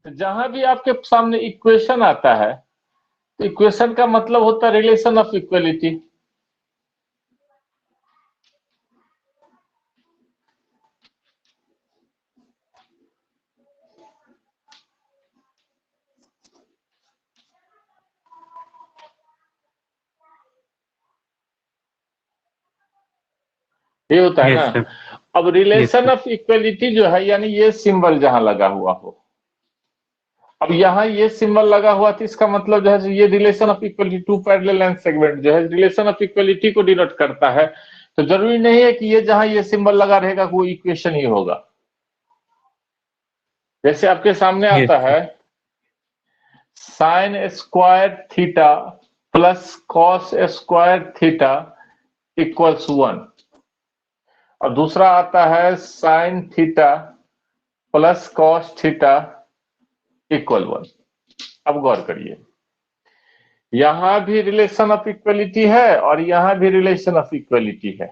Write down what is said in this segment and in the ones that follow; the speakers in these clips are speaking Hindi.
जहां भी आपके सामने इक्वेशन आता है तो इक्वेशन का मतलब होता है रिलेशन ऑफ इक्वलिटी। ये होता है यस ना। सर। अब yes relation sir. Of equality जो है यानी ये सिंबल जहां लगा हुआ हो, अब यहाँ ये सिंबल लगा हुआ तो इसका मतलब जो है ये relation of equality to parallel line segment जो है रिलेशन ऑफ इक्वलिटी को डिनोट करता है। तो जरूरी नहीं है कि ये जहां ये सिंबल लगा रहेगा वो इक्वेशन ही होगा। जैसे आपके सामने यस आता सर। है sine square theta plus cos square theta equals 1, और दूसरा आता है sign theta plus cos theta equal 1। अब गौर करिए, यहां भी रिलेशन ऑफ इक्वलिटी है और यहां भी रिलेशन ऑफ इक्वलिटी है।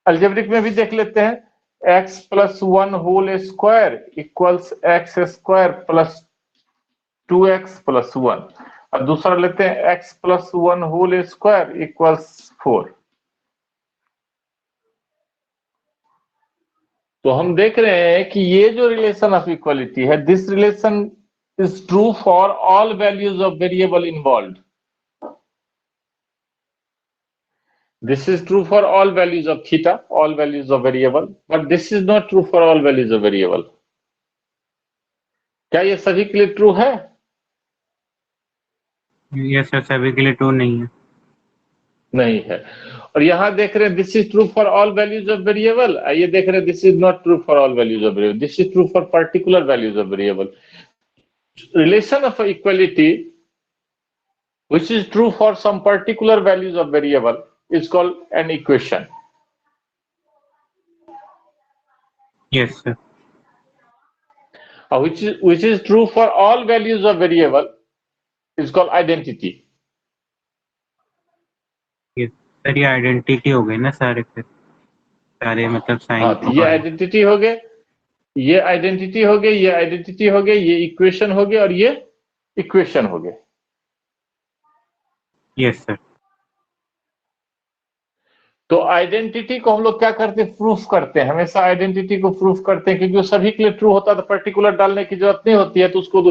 अलजेब्रिक में भी देख लेते हैं, x plus 1 whole square equals x square plus 2x plus 1, और दूसरा लेते हैं x plus 1 whole square equals 4। तो हम देख रहे हैं कि ये जो रिलेशन ऑफ इक्वलिटी है, this relation is true for all values of variable involve. This is true for all values of theta, all values of variable, but this is not true for all values of variable. क्या ये सभी के लिए ट्रू है? यस सर, सभी के लिए ट्रू नहीं है। नहीं है। और यहां देख रहे हैं this is true for all values of variable, ये देख रहे हैं this is not true for all values of variable, this is true for particular values of variable. Relation of equality which is true for some particular values of variable is called an equation. Yes sir. Which is true for all values of variable is called identity. Yes sir, ये आइडेंटिटी हो गई ना सारे, फिर सारे मतलब हाँ, साइन तो ये आइडेंटिटी हो गए, ये आइडेंटिटी हो गई, ये आइडेंटिटी हो गई, ये इक्वेशन हो गए और ये इक्वेशन हो गए। Yes sir. तो आइडेंटिटी को हम लोग क्या करते हैं, प्रूफ करते हैं, हमेशा आइडेंटिटी को प्रूफ करते हैं, क्योंकि वो सभी के लिए ट्रू होता है तो पर्टिकुलर डालने की जरूरत नहीं होती है, तो उसको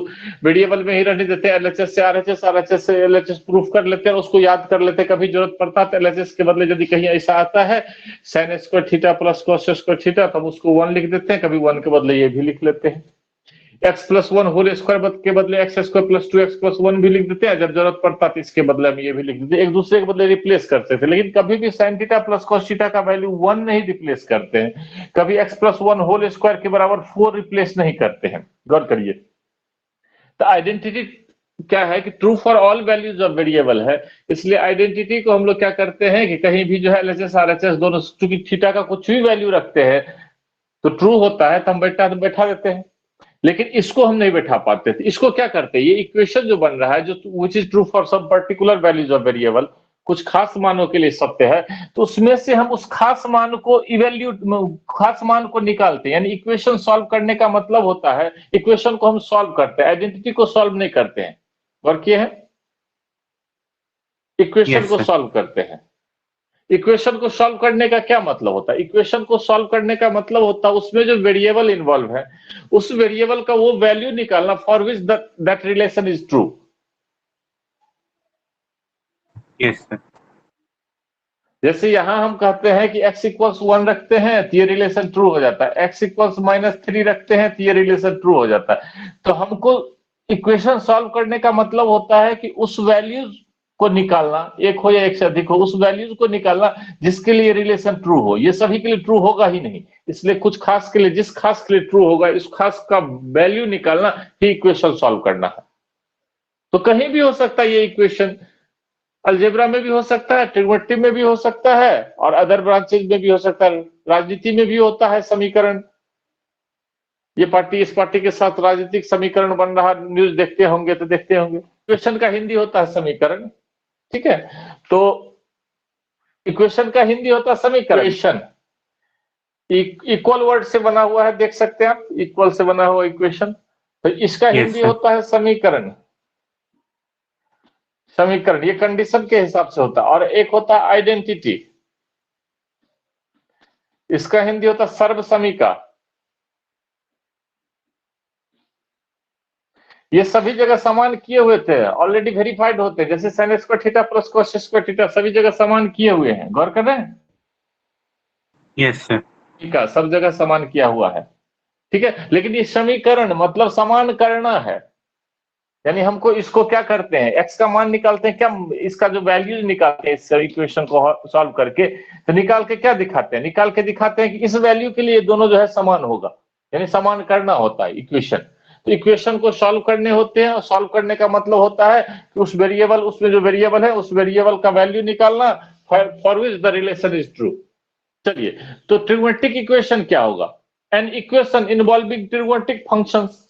वेरिएबल में ही रहने देते हैं, एलएचएस से आरएचएस, आरएचएस से एलएचएस प्रूफ कर लेते हैं और उसको याद कर लेते हैं। कभी जरूरत पड़ता है तो एलएचएस के बदले यदि कहीं ऐसा आता है sine square theta plus cos square theta, तब उसको 1 लिख देते हैं, कभी 1 के बदले ये भी लिख लेते हैं। x प्लस 1 होल स्क्वायर के बदले x square plus 2x plus 1 भी लिख देते हैं, जब जरूरत पड़ता है इसके बदले हम ये भी लिख देते हैं, एक दूसरे के बदले रिप्लेस करते थे। लेकिन कभी भी sign theta plus cos theta का वैल्यू 1 नहीं रिप्लेस करते हैं, कभी x प्लस 1 होल स्क्वायर के बराबर 4 रिप्लेस नहीं करते हैं। गौर करिए, तो आइडेंटिटी क्या है कि true for all values of variable है, इसलिए आइडेंटिटी को हम लोग क्या करते हैं कि कहीं भी जो है एलएचएस आरएचएस दोनों, चूंकि थीटा का कुछ भी वैल्यू रखते हैं तो ट्रू होता है, तो हम बैठा देते हैं। लेकिन इसको हम नहीं बैठा पाते थे, इसको क्या करते हैं, ये इक्वेशन जो बन रहा है जो which is true for some particular values of variable, कुछ खास मानों के लिए सत्य है, तो उसमें से हम उस खास मान को इवेल्यूट, खास मान को निकालते हैं। यानी इक्वेशन सॉल्व करने का मतलब होता है इक्वेशन को हम सॉल्व करते हैं, आइडेंटिटी को सॉल्व नहीं करते हैं। और क्या है, इक्वेशन यस को सर। सॉल्व करते हैं। इक्वेशन को सॉल्व करने का क्या मतलब होता है, इक्वेशन को सॉल्व करने का मतलब होता है उसमें जो वेरिएबल इन्वॉल्व है उस वेरिएबल का वो वैल्यू निकालना for which that relation is true. Yes sir. जैसे यहां हम कहते हैं कि x इक्वल्स 1 रखते हैं तो ये रिलेशन ट्रू हो जाता है, x इक्वल्स -3 रखते हैं तो ये रिलेशन ट्रू हो जाता है। तो हमको इक्वेशन सॉल्व करने का मतलब होता है कि उस वैल्यूज को निकालना, एक हो या एक से अधिक हो, उस वैल्यूज को निकालना जिसके लिए रिलेशन ट्रू हो। ये सभी के लिए ट्रू होगा ही नहीं, इसलिए कुछ खास के लिए, जिस खास के लिए ट्रू होगा इस खास का वैल्यू निकालना ही इक्वेशन सॉल्व करना है। तो कहीं भी हो सकता है ये इक्वेशन, अलजेब्रा में भी हो सकता है, ट्रिग्नोमेट्री में भी हो सकता है और अदर ब्रांचेज में भी हो सकता है, राजनीति में भी होता है समीकरण। ये पार्टी इस पार्टी के साथ राजनीतिक समीकरण बन रहा, न्यूज देखते होंगे तो देखते होंगे, इक्वेशन का हिंदी होता है समीकरण, ठीक है। तो इक्वेशन का हिंदी होता है समीकरण, इक्वल वर्ड से बना हुआ है, देख सकते हैं आप, इक्वल से बना हुआ इक्वेशन। तो इसका Yes, हिंदी sir. होता है समीकरण। समीकरण ये कंडीशन के हिसाब से होता है। और एक होता है आइडेंटिटी, इसका हिंदी होता है सर्व समीका। ये सभी जगह समान किए हुए थे, ऑलरेडी वेरीफाइड होते हैं, जैसे sin square theta plus cos square theta सभी जगह समान किए हुए हैं। गौर कर रहे हैं? Yes, sir. ठीक है, सब जगह समान किया हुआ है। ठीक है, लेकिन ये समीकरण मतलब समान करना है, यानी हमको इसको क्या करते हैं, x का मान निकालते हैं, क्या इसका जो वैल्यू निकालते हैं इस इक्वेशन को सॉल्व करके, तो निकाल के क्या दिखाते हैं, निकाल के दिखाते हैं कि इस वैल्यू के लिए दोनों जो है समान होगा, यानी समान करना होता है इक्वेशन। तो इक्वेशन को सॉल्व करने होते हैं, और सॉल्व करने का मतलब होता है कि उस वेरिएबल, उसमें जो वेरिएबल है उस वेरिएबल का वैल्यू निकालना, for which the relation is true. चलिए, तो ट्रिगोनोमेट्रिक इक्वेशन क्या होगा, an equation involving trigonometric functions.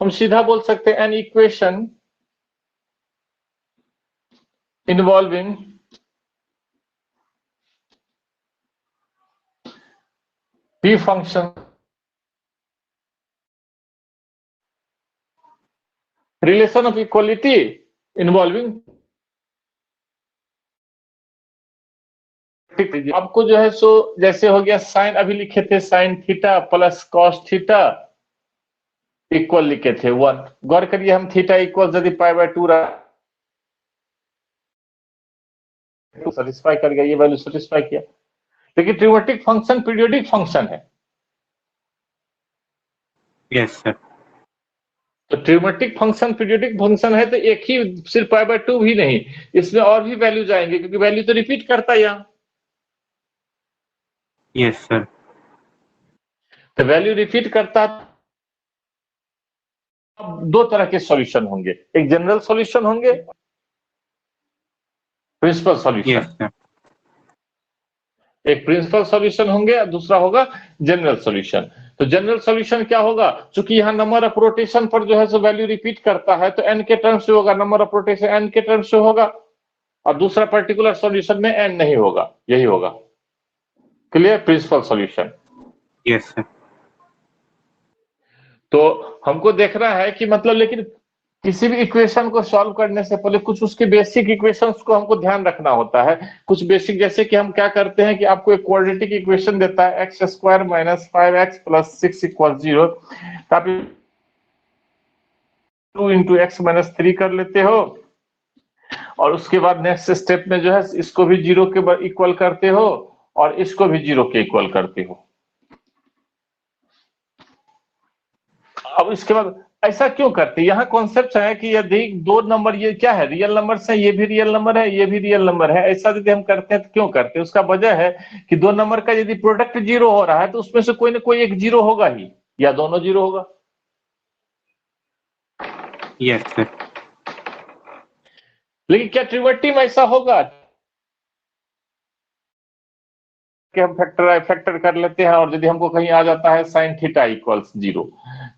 हम सीधा बोल सकते हैं an equation involving p function relation of equality involving. आपको जो है सो जैसे हो गया साइन, अभी लिखे थे sign theta plus cos theta equal लिखे थे 1। गौर करिए, हम थीटा इक्वल यदि π/2 सेटिस्फाई कर गया, ये वैल्यू सेटिस्फाई किया। लेकिन ट्रिगोनोमेट्रिक फंक्शन पीरियोडिक फंक्शन है। Yes, sir. तो ट्रिगोनोमेट्रिक फंक्शन पीरियोडिक फंक्शन है, तो एक ही सिर्फ π/2 भी नहीं, इसमें और भी वैल्यू जाएंगे, क्योंकि वैल्यू तो रिपीट करता है यहाँ। Yes, sir. तो वैल्यू रिपीट करता है। अब दो तरह के सॉल्यूशन होंगे, एक जनरल सॉल्यूशन होंगे, प्रिंसिपल Yes, सॉल्यूशन। sir. एक प्रिंसिपल सॉल्यूशन होंगे, दूसरा होगा जनरल सॉल्यूशन। तो जनरल सॉल्यूशन क्या होगा, चूंकि यहाँ नंबर ऑफ रोटेशन पर जो है सो वैल्यू रिपीट करता है, तो n के टर्म से होगा, नंबर ऑफ रोटेशन n के टर्म से होगा, और दूसरा पर्टिकुलर सॉल्यूशन में n नहीं होगा, यही होगा। Clear? Principal solution. Yes, sir. तो हमको देखना है कि मतलब, लेकिन किसी भी इक्वेशन को सॉल्व करने से पहले कुछ उसके बेसिक इक्वेशंस को हमको ध्यान रखना होता है। कुछ बेसिक, जैसे कि हम क्या करते हैं कि आपको एक क्वाड्रेटिक इक्वेशन देता है x² - 5x + 6 = 0, तो आप 2 × x - 3 कर लेते हो, और उसके बाद नेक्स्ट स्टेप में जो है इसको भी 0 के इक्वल करते हो, और इसको भी 0 के इक्वल करते हो। अब इसके बाद ऐसा क्यों करते हैं, यहाँ कॉन्सेप्ट है कि यदि दो नंबर, ये क्या है, रियल नंबर है, ये भी रियल नंबर है, ये भी रियल नंबर है, ऐसा यदि हम करते हैं तो क्यों करते हैं, उसका वजह है कि दो नंबर का यदि प्रोडक्ट 0 हो रहा है, तो उसमें से कोई ना कोई एक 0 होगा ही, या दोनों 0 होगा। Yes, sir. लेकिन क्या ट्रिगोनोमेट्री में ऐसा होगा कि हम फैक्टर कर लेते हैं, और यदि हमको कहीं आ जाता है sin थीटा = 0,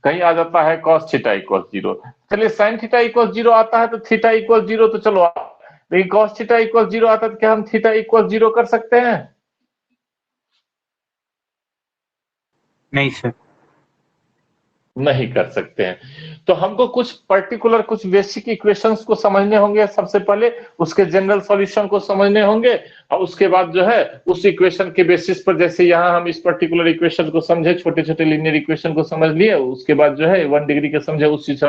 कहीं आ जाता है cos थीटा = 0, चलिए sin थीटा = 0 आता है तो थीटा = 0 तो चलो, लेकिन cos थीटा = 0 आता है तो क्या हम थीटा = 0 कर सकते हैं? नहीं, sir. नहीं कर सकते हैं। तो हमको कुछ पर्टिकुलर, कुछ बेसिक इक्वेशंस को समझने होंगे सबसे पहले, उसके जनरल सॉल्यूशन को समझने होंगे, और उसके बाद जो है उस इक्वेशन के बेसिस पर, जैसे यहाँ हम इस पर्टिकुलर इक्वेशन को समझे, छोटे छोटे लीनियर इक्वेशन को समझ लिए, उसके बाद जो है 1 डिग्री के समझे, उस चीज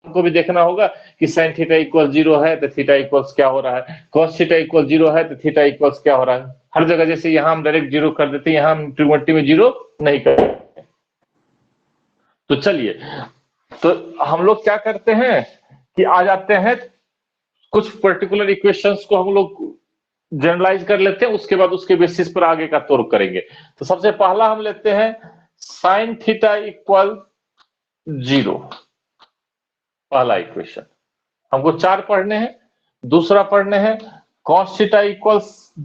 को भी देखना होगा कि sin थीटा = 0 है तो थीटा इक्वल्स क्या हो रहा है, cos थीटा = 0 है तो थीटा इक्वल्स क्या हो रहा है। हर जगह जैसे यहाँ हम डायरेक्ट 0 कर देते हैं, यहाँ हम ट्रिगोनोमेट्री में 0 नहीं करते। तो चलिए, तो हम लोग क्या करते हैं कि आ जाते हैं, कुछ पर्टिकुलर इक्वेशंस को हम लोग जनरलाइज कर लेते हैं, उसके बाद उसके बेसिस पर आगे का तौर करेंगे। तो सबसे पहला हम लेते हैं sin थीटा = 0, पहला इक्वेशन। हमको 4 पढ़ने हैं। दूसरा पढ़ने हैं cos थीटा =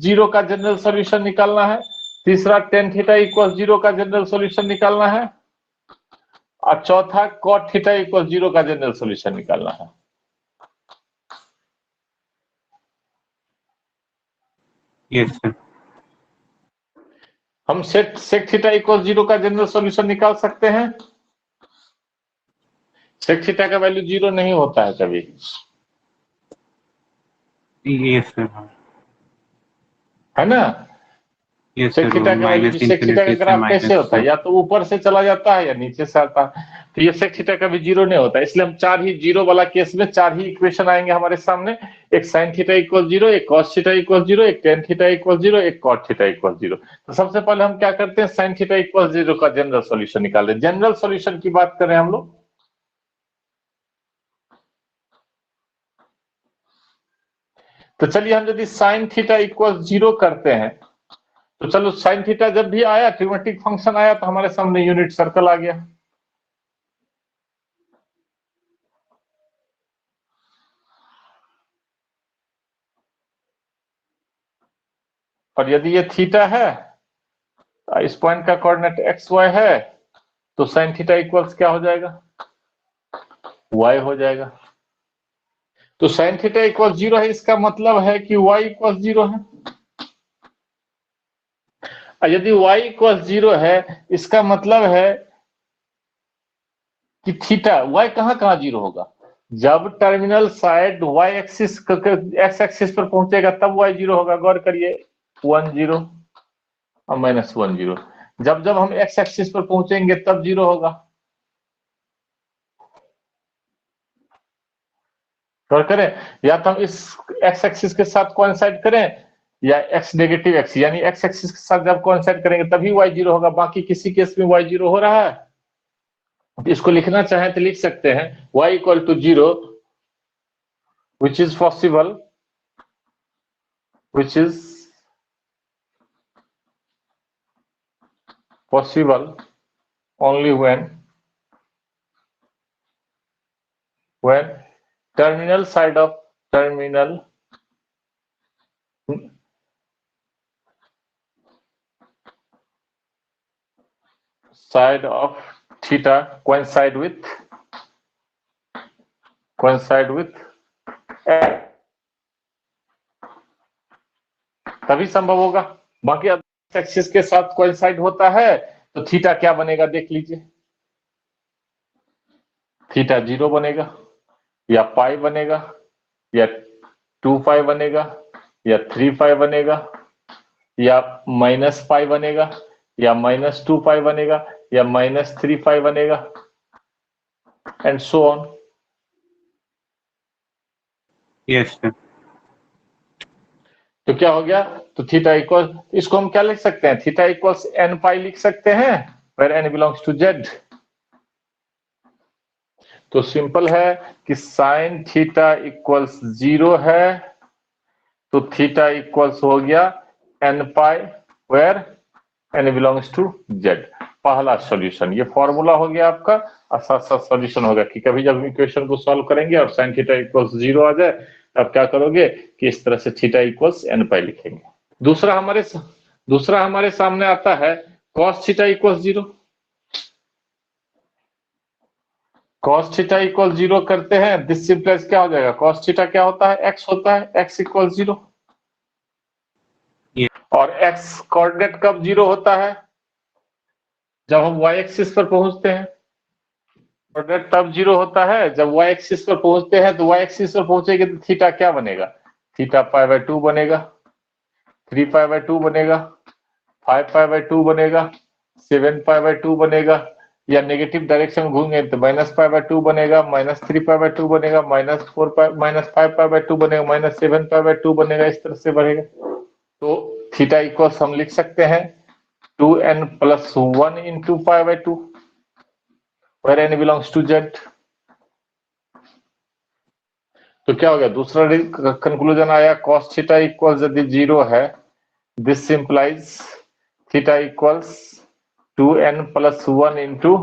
0 का जनरल सॉल्यूशन निकालना है। तीसरा tan थीटा = 0 का जनरल सॉल्यूशन निकालना है, और चौथा cot थीटा = 0 का जनरल सॉल्यूशन निकालना है। Yes, sir. हम sec थीटा इक्वल 0 का जनरल सॉल्यूशन निकाल सकते हैं। sec थीटा का वैल्यू 0 नहीं होता है कभी। ये सर, है ना? ये sec सर, थीटा का वैल्यू, माइनस sec थीटा का इंफिनिटी से ग्राफ कैसे माइनस होता है? या तो ऊपर से चला जाता है या नीचे से आता है। तो ये sec थीटा का भी 0 नहीं होता, इसलिए हम 4 ही 0 वाला केस में 4 ही इक्वेशन आएंगे हमारे सामने। एक sin थीटा इक्वल 0, एक cos थीटा इक्वल 0, एक tan थीटा इक्वल 0, एक cot थीटा इक्वल 0। तो सबसे पहले हम क्या करते हैं, sin थीटा इक्वल 0 का जनरल सॉल्यूशन निकाल रहे। जनरल सॉल्यूशन की बात करें हम लोग, तो चलिए हम यदि sin थीटा इक्वल 0 करते हैं, तो चलो sin थीटा जब भी आया, ट्रिग्नोमेट्रिक फंक्शन आया, तो हमारे सामने यूनिट सर्कल आ गया। और यदि ये थीटा है, इस पॉइंट का कोऑर्डिनेट एक्स वाई है, तो sin थीटा इक्वल्स क्या हो जाएगा, y हो जाएगा। तो sin थीटा इक्वल 0 है, इसका मतलब है कि y इक्वल 0 है। और यदि y इक्वल 0 है, इसका मतलब है कि थीटा y कहां 0 होगा, जब terminal side y axis x axis पर पहुंचेगा तब y 0 होगा। गौर करिए, 1 0 और -1 0। जब जब हम x एक्सिस पर पहुंचेंगे तब 0 होगा। गौर करें, या तो हम इस x एक्सिस के साथ कोइंसाइड करें, या x नेगेटिव x, यानी x एक्सिस के साथ जब कोइंसाइड करेंगे तभी y 0 होगा, बाकी किसी केस में y 0 हो रहा है। इसको लिखना चाहें तो लिख सकते हैं, y equal to 0 which is possible, which is possible only when terminal side of theta coincide with x, तभी संभव होगा। बाकी एक्सिस के साथ कोइंसाइड होता है तो थीटा क्या बनेगा देख लीजिए, थीटा 0 बनेगा, या पाई बनेगा, या 2 पाई बनेगा, या 3 पाई बनेगा, या -पाई बनेगा, या -2 पाई बनेगा, या -3 पाई बनेगा, and so on. Yes sir. तो क्या हो गया, तो थीटा इक्वल, इसको हम क्या लिख सकते हैं, थीटा इक्वल्स n पाई लिख सकते हैं, where n belongs to z। तो सिंपल है कि साइन थीटा इक्वल्स 0 है, तो थीटा इक्वल्स हो गया n pi, where n belongs to z। पहला सॉल्यूशन, ये फॉर्मूला हो गया आपका, और साथ साथ सॉल्यूशन होगा कि कभी जब इक्वेशन को सॉल्व करेंगे और साइन थीटा इक्वल्स 0 आ जाए, तब क्या करोगे कि इस तरह से थीटा इक्वल्स n पाई लिखेंगे। दूसरा हमारे सामने आता है cos theta equals 0। cos theta equal 0 करते हैं, दिस सिंप्लाइज क्या हो जाएगा, cos थीटा क्या होता है, x होता है, x इक्वल 0। और x कोऑर्डिनेट कब 0 होता है, जब हम y एक्सिस पर पहुंचते हैं। कोऑर्डिनेट तब 0 होता है जब y एक्सिस पर पहुंचते हैं, तो y एक्सिस पर पहुंचेंगे तो थीटा क्या बनेगा, थीटा π/2 बनेगा, 3 π/2 बनेगा, 5 π/2 बनेगा, 7 π/2 बनेगा, या नेगेटिव डायरेक्शन में घूमेंगे तो -π/2 बनेगा, -3 π/2 बनेगा, -5 π/2 बनेगा, -7 π/2 बनेगा, इस तरह से बढ़ेगा। तो थीटा इक्वल्स हम लिख सकते हैं 2n + 1 × π/2, where n belongs to z। तो क्या हो गया, दूसरा कंक्लूजन आया, cos थीटा इक्वल्स यदि 0 है, this implies theta equals 2n + 1 ×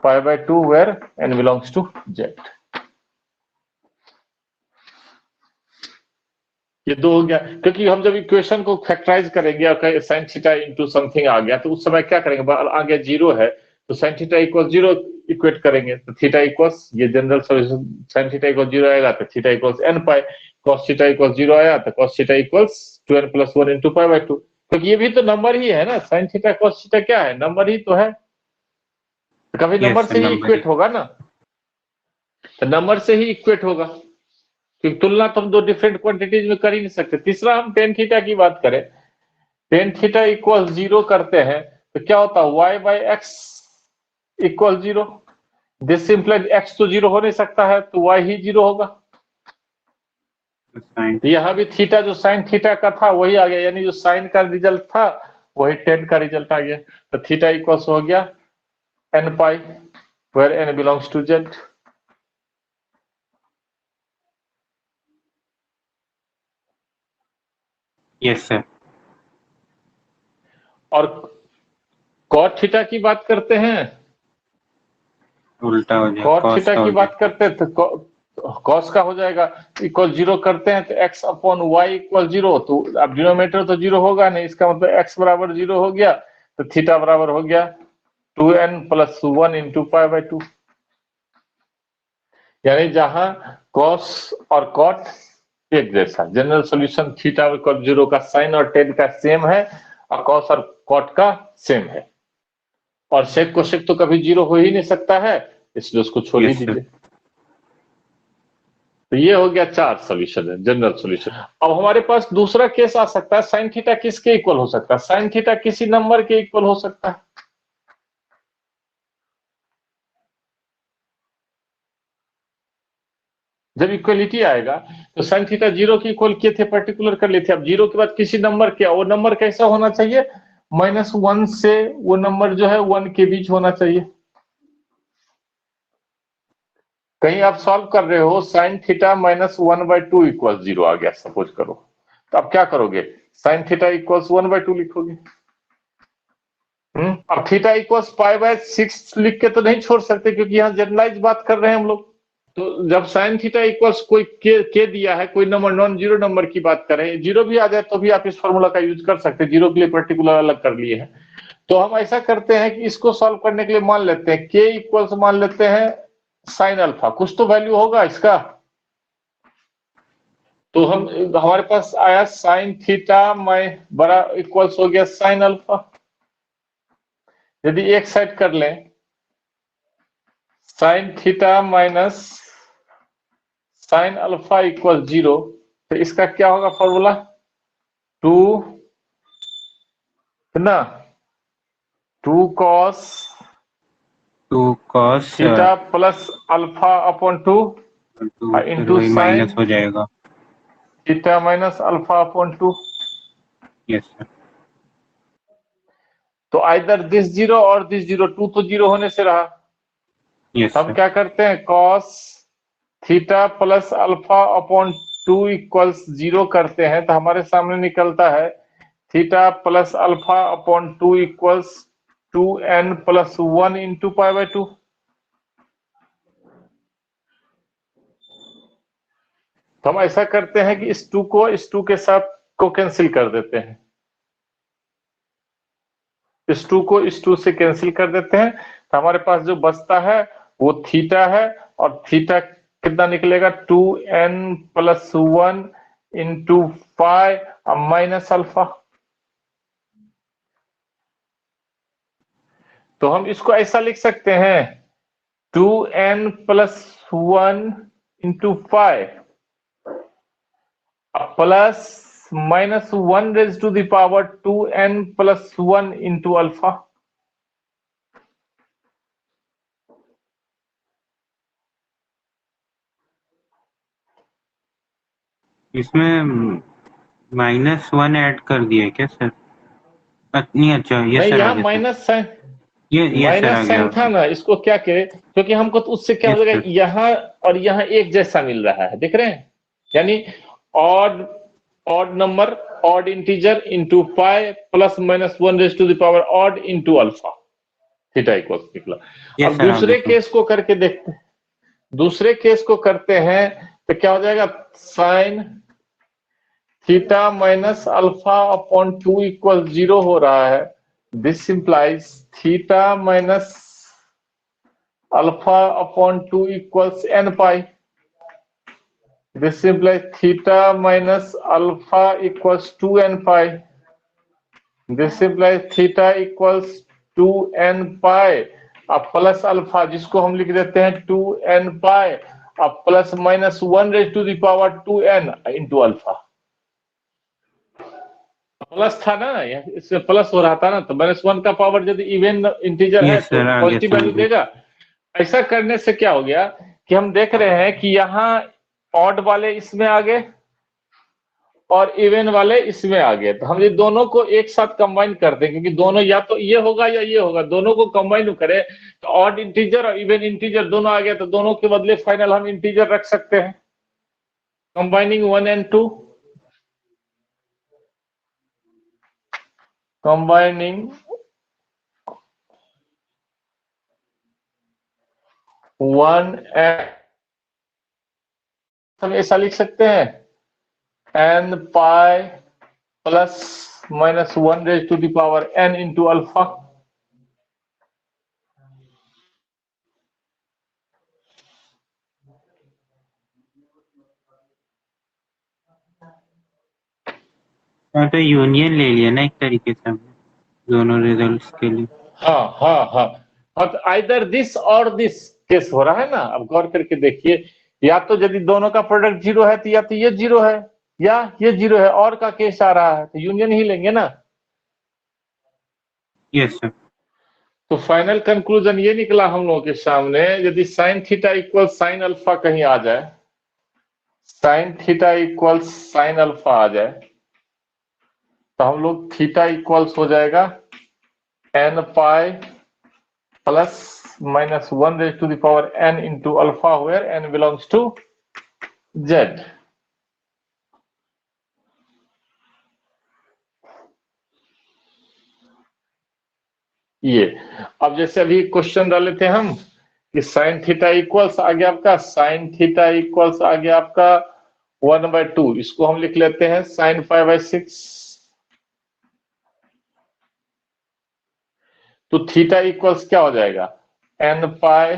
π/2, where n belongs to z। ये 2 हो गया, क्योंकि हम जब इक्वेशन को फैक्टराइज करेंगे और sin थीटा इनटू समथिंग आ गया, तो उस समय क्या करेंगे, आगे 0 है तो sin थीटा इक्वल 0 इक्वेट करेंगे, तो थीटा इक्वल्स, ये general solution, sin theta equal 0 आएगा तो थीटा इक्वल्स n पाई, cos थीटा इक्वल 0 आया तो cos थीटा इक्वल्स 2n + 1 × π/2। क्योंकि ये भी तो नंबर ही है ना, साइन थीटा कॉस थीटा क्या है, नंबर ही तो है, तो कभी नंबर यस से ही नंबर इक्वेट होगा ना, तो नंबर से ही इक्वेट होगा, क्योंकि तुलना तो हम दो डिफरेंट क्वांटिटीज में कर ही नहीं सकते। तीसरा हम टेन थीटा की बात करें, टेन थीटा इक्वल 0 करते हैं तो क्या होता है, y by x equal 0, this implies x तो 0 हो नहीं सकता है, तो y ही 0 होगा। साइन यहाँ भी थीटा जो साइन थीटा का था वही आ गया, यानी जो साइन का रिजल्ट था वही टेन का रिजल्ट आ गया, तो थीटा इक्वल्स हो गया n pi where n belongs to z। Yes sir. और cot थीटा की बात करते हैं, उल्टा हो जाएगा, cot कॉस थीटा का की हो बात जाएगा। करते हैं तो cos का हो जाएगा, इक्वल 0 करते हैं तो x अपॉन वाई इक्वल 0, तो अब डिनोमिनेटर तो 0 होगा नहीं, इसका मतलब x बराबर 0 हो गया, तो थीटा बराबर हो गया 2n plus 1 into pi by 2, यानी जहां cos और cot एक जैसा, जनरल सॉल्यूशन थीटा इक्वल 0 का साइन और टेन का सेम है, और cos और cot का सेम है, और सेक को सेक तो कभी 0 हो ही नहीं सकता है, इसलिए उसको छोड़ ही यस सर। दीजिए। तो ये हो गया 4 सॉल्यूशन है, जनरल सॉल्यूशन। अब हमारे पास दूसरा केस आ सकता है, साइन थीटा किसके इक्वल हो सकता है, साइन थीटा किसी नंबर के इक्वल हो सकता है। जब इक्वलिटी आएगा तो साइन थीटा 0 के इक्वल किए थे, पर्टिकुलर कर लिए थे, अब 0 के बाद किसी नंबर क्या, वो नंबर कैसा होना चाहिए, -1 से वो नंबर जो है 1 के बीच होना चाहिए। कहीं आप सॉल्व कर रहे हो, साइन थीटा -1/2 इक्वल 0 आ गया सपोज करो, तो अब क्या करोगे, साइन थीटा इक्वल्स 1/2 लिखोगे। अब थीटा इक्वल्स पाई/6 लिख के तो नहीं छोड़ सकते, क्योंकि यहाँ जनरलाइज बात कर रहे हैं हम लोग। तो जब साइन थीटा इक्वल्स कोई के दिया है, कोई नंबर नॉन जीरो नंबर की बात करें, जीरो भी आ जाए तो भी आप इस फॉर्मूला का यूज कर सकते हैं, जीरो के लिए पर्टिकुलर अलग कर लिए हैं। तो हम ऐसा करते हैं कि इसको सॉल्व करने के लिए मान लेते हैं के इक्वल्स, मान लेते हैं साइन अल्फा, कुछ तो वैल्यू होगा इसका, तो हम हमारे पास आया साइन थीटा में बड़ा इक्वल्स हो गया साइन अल्फा। यदि एक साइड कर लें sine theta minus sign alpha equal 0, तो इसका क्या होगा फॉर्मूला, 2 ना 2 cos 2 cos theta plus alpha upon 2 फिर इंटू वही साइन माइनस हो जाएगा। Theta minus alpha upon 2। Yes sir. तो आइदर दिस 0 और दिस 0, 2 तो 0 होने से रहा, यस हम सर। क्या करते हैं cos theta plus alpha upon 2 equals 0 करते हैं, तो हमारे सामने निकलता है theta plus alpha upon 2 equals 2n plus 1 into pi by 2। तो हम ऐसा करते हैं कि इस 2 को इस 2 के साथ को कैंसिल कर देते हैं, इस 2 को इस 2 से कैंसिल कर देते हैं, तो हमारे पास जो बचता है वो थीटा है, और थीटा कितना निकलेगा 2n plus 1 into pi minus alpha. तो हम इसको ऐसा लिख सकते हैं 2n plus 1 into pi plus -1 raise to the power 2n plus 1 into alpha. इसमें -1 ऐड कर दिया है क्या सर? नहीं, अच्छा ये नहीं, सर आ यहाँ गया सर। माइनस साइन, ये सर आ माइनस गया। साइन था ना, इसको क्या करें, क्योंकि हमको तो उससे क्या यस हो जाएगा, सर। यहाँ और यहाँ एक जैसा मिल रहा है, देख रहे हैं, यानी odd odd number odd integer into pi plus -1 raise to the power odd into alpha, theta equals निकला। ये अब सर आ गया दूसरे सर। केस को करके देखते हैं, दूसरे केस को करते हैं तो क्या हो जाएगा, sine theta minus alpha upon 2 equal 0 हो रहा है, this implies theta minus alpha upon 2 equals n pi, this implies theta minus alpha equals 2n pi. This implies theta equals 2n pi अब प्लस अल्फा, जिसको हम लिख देते हैं 2n पाई अब plus minus 1 raise to the power 2n into alpha. Plus था ना, इसमें प्लस हो रहा था ना, तो माइनस 1 का पावर यदि इवन इंटीजर है यस तो सर, आगे पॉजिटिव वैल्यू समझ गए। देगा। ऐसा करने से क्या हो गया कि हम देख रहे हैं कि यहाँ ऑड वाले इसमें आ गए और इवन वाले इसमें आ गए, तो हम ये दोनों को एक साथ कंबाइन कर दें, क्योंकि दोनों या तो ये होगा या ये होगा, दोनों को कंबाइन करें तो ऑड इंटीजर और इवन इंटीजर दोनों आ गया, तो दोनों के बदले फाइनल हम इंटीजर रख सकते हैं, कंबाइनिंग 1 and 2, कंबाइनिंग 1 and हम ऐसा लिख सकते हैं n pi plus minus 1 raise to the power n into alpha. तो यूनियन ले लिया ना एक तरीके से हमने दोनों रिजल्ट्स के लिए। हाँ हाँ हाँ हाँ, तो आइदर दिस और दिस केस हो रहा है ना। अब गौर करके देखिए, या तो यदि दोनों का प्रोडक्ट जीरो है तो या तो ये जीरो है या ये जीरो है, और का केस आ रहा है तो यूनियन ही लेंगे ना। Yes sir. तो फाइनल कंक्लूजन ये निकला हम लोगों के सामने, यदि sine theta equal sine alpha कहीं आ जाए, sine theta equal sine alpha आ जाए, तो हम लोग थीटा इक्वल्स हो जाएगा n pi plus minus 1 raise to the power n into alpha, where n belongs to z। ये अब जैसे अभी क्वेश्चन डाले थे हम कि साइन थीटा इक्वल्स आ गया आपका, साइन थीटा इक्वल्स आ गया आपका 1/2, इसको हम लिख लेते हैं साइन 5/6। तो थीटा इक्वल्स क्या हो जाएगा, n pi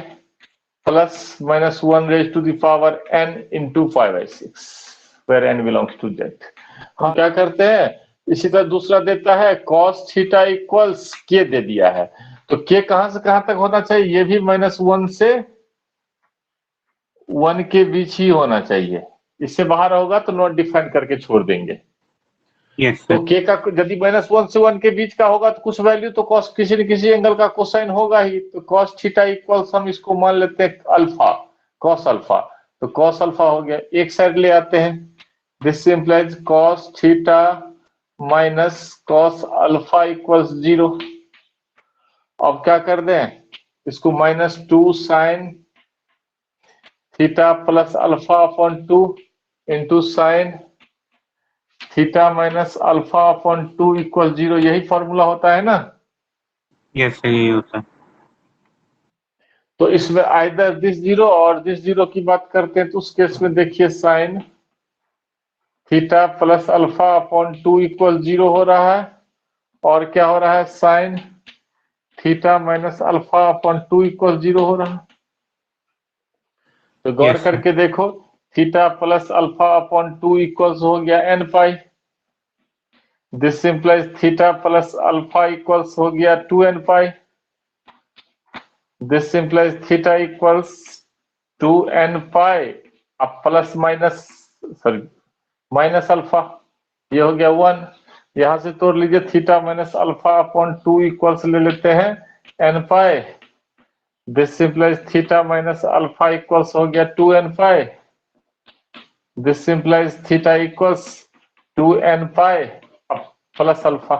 plus minus 1 raise to the power n into 5/6, where n belongs to z। हम क्या करते हैं, इसी तरह दूसरा देता है cos थीटा इक्वल्स k दे दिया है, तो k कहां से कहां तक होना चाहिए, ये भी -1 से 1 के बीच ही होना चाहिए, इससे बाहर होगा तो नॉट डिफाइन करके छोड़ देंगे। यस तो सर। k का यदि -1 से 1 के बीच का होगा तो कुछ वैल्यू तो cos किसी न किसी एंगल का कोसाइन होगा ही, तो cos थीटा इक्वल्स हम इसको मान लेते हैं अल्फा, cos अल्फा, तो cos अल्फा हो गया, एक साइड ले आते हैं, this implies cos theta minus cos alpha equals 0। अब क्या कर दें, इसको -2 sign theta plus alpha upon 2 into sine theta minus alpha upon 2 equal 0, यही फॉर्मूला होता है ना। यस सर, यही होता है। तो इसमें आइदर दिस जीरो और दिस जीरो की बात करते हैं, तो उस केस में देखिए sign theta plus alpha upon 2 equal 0 हो रहा है, और क्या हो रहा है, sine theta minus alpha upon 2 equal 0 हो रहा है। तो गौर यस सर। करके देखो, theta plus alpha upon 2 equals हो गया n pi, this implies theta plus alpha equals हो गया 2n pi, this implies theta equals 2n pi अब plus minus sorry minus alpha, ये हो गया 1, यहां से तोड़ लीजिए theta minus alpha upon 2 equals ले लेते हैं n pi, this implies theta minus alpha equals हो गया 2n pi, this implies theta equals 2n pi plus alpha.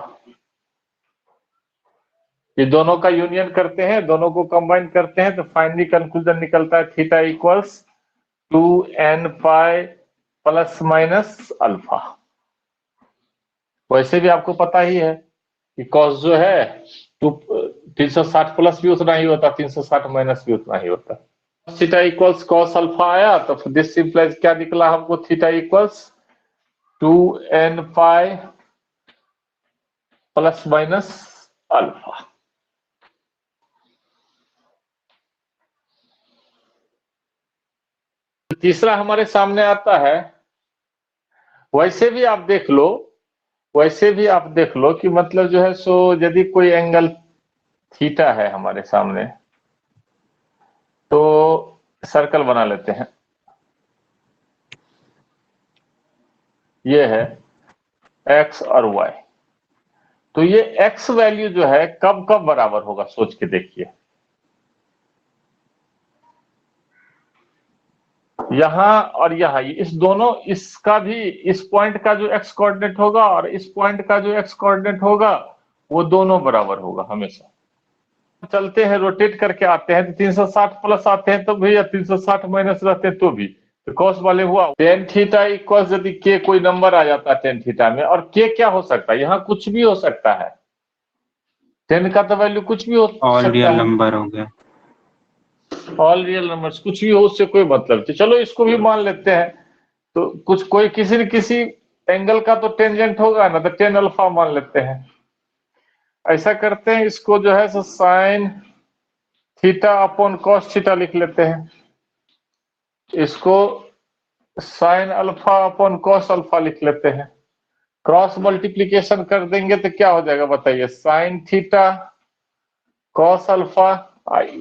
ये दोनों का यूनियन करते हैं, दोनों को कंबाइन करते हैं, तो फाइनली कंक्लूजन निकलता है थीटा इक्वल्स 2n पाई प्लस माइनस अल्फा। वैसे भी आपको पता ही है कि कॉस जो है 360 प्लस भी उतना ही होता, 360 माइनस भी उतना ही होता। थीटा इक्वल्स कॉस अल्फा आया, तो दिस इंप्लाइज क्या निकला हमको, थीटा इक्वल्स 2n पाई प्लस माइनस अल्फा। तीसरा हमारे सामने आता है, वैसे भी आप देख लो वैसे भी आप देख लो कि मतलब जो है सो यदि कोई एंगल थीटा है हमारे सामने, तो सर्कल बना लेते हैं। ये है एक्स और वाई, तो ये एक्स वैल्यू जो है कब कब बराबर होगा, सोच के देखिए। यहां और यहां, इस दोनों, इसका भी, इस पॉइंट का जो एक्स कोऑर्डिनेट होगा और इस पॉइंट का जो एक्स कोऑर्डिनेट होगा, वो दोनों बराबर होगा हमेशा। चलते हैं, रोटेट करके आते हैं तो 360 प्लस आते हैं तो भी, या 360 माइनस रहते हैं तो भी, तो कॉस वाले हुआ टेन थीटा इक्वल, यदि के कोई नंबर आ जाता है टेन थीटा में, और के क्या हो सकता है, यहाँ कुछ भी हो सकता है, टेन का तो वैल्यू कुछ भी हो ऑल सकता रियल है, नंबर हो गया। ऑल रियल नंबर्स, कुछ भी हो, उससे कोई मतलब नहीं। चलो इसको भी मान लेते हैं, तो कुछ कोई किसी न किसी एंगल का तो टेंजेंट होगा ना, तो टेन अल्फा मान लेते हैं। ऐसा करते हैं, इसको जो है so sine theta upon cos theta लिख लेते हैं, इसको sine alpha upon cos alpha लिख लेते हैं। क्रॉस मल्टीप्लीकेशन कर देंगे तो क्या हो जाएगा बताइए, sine theta cos alpha,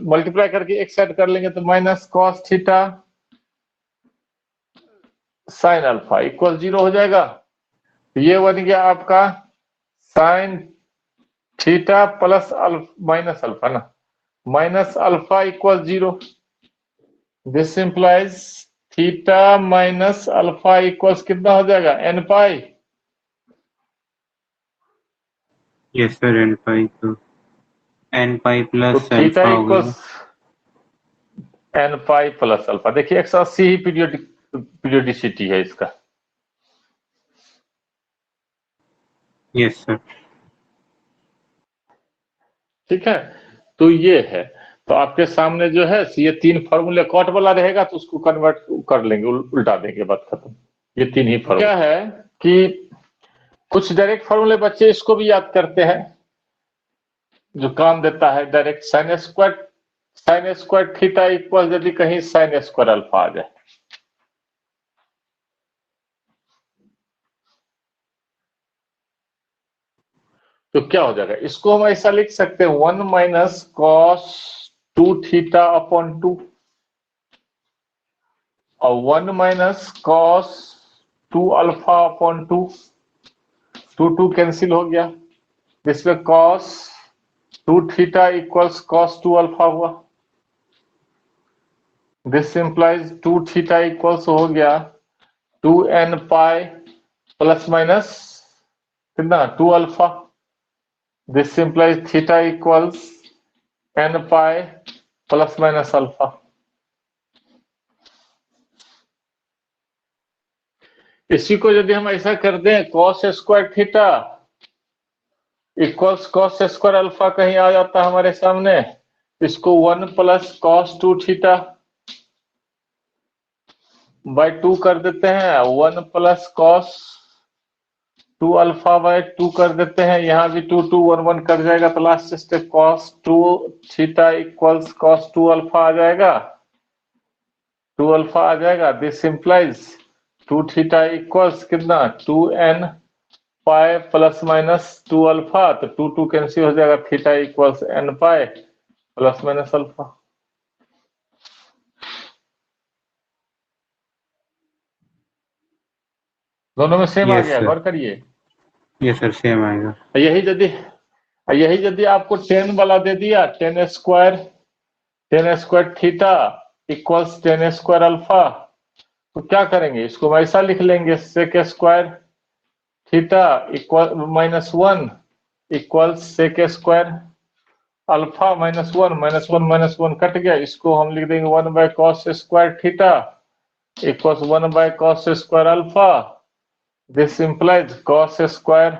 multiply करके एक साइड कर लेंगे तो minus cos theta sine alpha equal 0 हो जाएगा। ये बन गया आपका sine theta plus minus alpha ना, minus alpha equal 0। This implies theta minus alpha equals कितना हो जाएगा, n pi. Yes sir, n pi, तो एन पाई तो प्लस थीटा अल्फा हो गया। Equals n pi plus alpha. देखिए 180 ही पीरियोडिसिटी है इसका। Yes sir. ठीक है, तो ये है, तो आपके सामने जो है ये तीन फॉर्मूले, कॉट वाला रहेगा तो उसको कन्वर्ट कर लेंगे, उल्टा देंगे, बात खत्म। ये तीन ही फॉर्मूला क्या है कि कुछ डायरेक्ट फॉर्मूले बच्चे इसको भी याद करते हैं, जो काम देता है direct, sine square theta equal, यदि कहीं साइन स्क्वायर अल्फा आ जाए, तो क्या हो जाएगा, इसको हम ऐसा लिख सकते हैं, 1 माइनस कॉस 2 थीटा अपॉन 2, और 1 minus cos 2 alpha upon 2, 2 cancel हो गया, जिसमें cos 2 theta equals cos 2 alpha हुआ। दिस इंप्लाइज 2 थीटा इक्वल्स हो गया 2n पाई प्लस माइनस कितना, 2 alpha. This implies theta equals n pi plus minus alpha. इसी को यदि हम ऐसा कर दें, cos square theta equals cos square alpha कहीं आ जाता है हमारे सामने, इसको 1 प्लस कॉस 2 थीटा बाय 2 कर देते हैं, 1 प्लस कॉस 2 अल्फा बाय 2 कर देते हैं, यहाँ भी 2 2 1 1 कर जाएगा, तो last step cos 2 theta equals cos 2 alpha आ जाएगा, 2 अल्फा आ जाएगा। दिस इंप्लाइज 2 थीटा इक्वल्स कितना, 2n पाई प्लस माइनस 2 अल्फा, तो 2 2 कैंसिल हो जाएगा, theta equals n pi plus minus alpha. दोनों में सेम आ यस गया, सर, गौर करिए। यस सर, सेम आएगा। यही यदि आपको 10 वाला दे दिया, 10 square theta equals 10 square alpha, तो क्या करेंगे, इसको हम ऐसा लिख लेंगे, sec square theta equal minus 1 equals sec square alpha minus 1 minus one cut गया, इसको हम लिख देंगे 1 by cos square theta equals 1 by cos square alpha. This implies cos square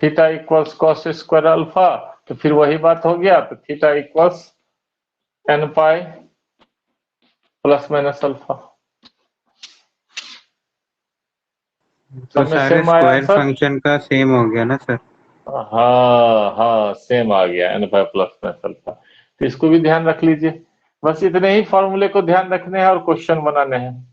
theta equals cos square alpha, तो फिर वही बात हो गया, तो theta equals n pi plus minus alpha. तो सब में सारे सेम आया स्क्वायर आंसर। फंक्शन का सेम हो गया ना सर? हाँ हाँ, सेम आ गया, n pi plus minus alpha. तो इसको भी ध्यान रख लीजिए, बस इतने ही फॉर्मूले को ध्यान रखने हैं और क्वेश्चन बनाने हैं।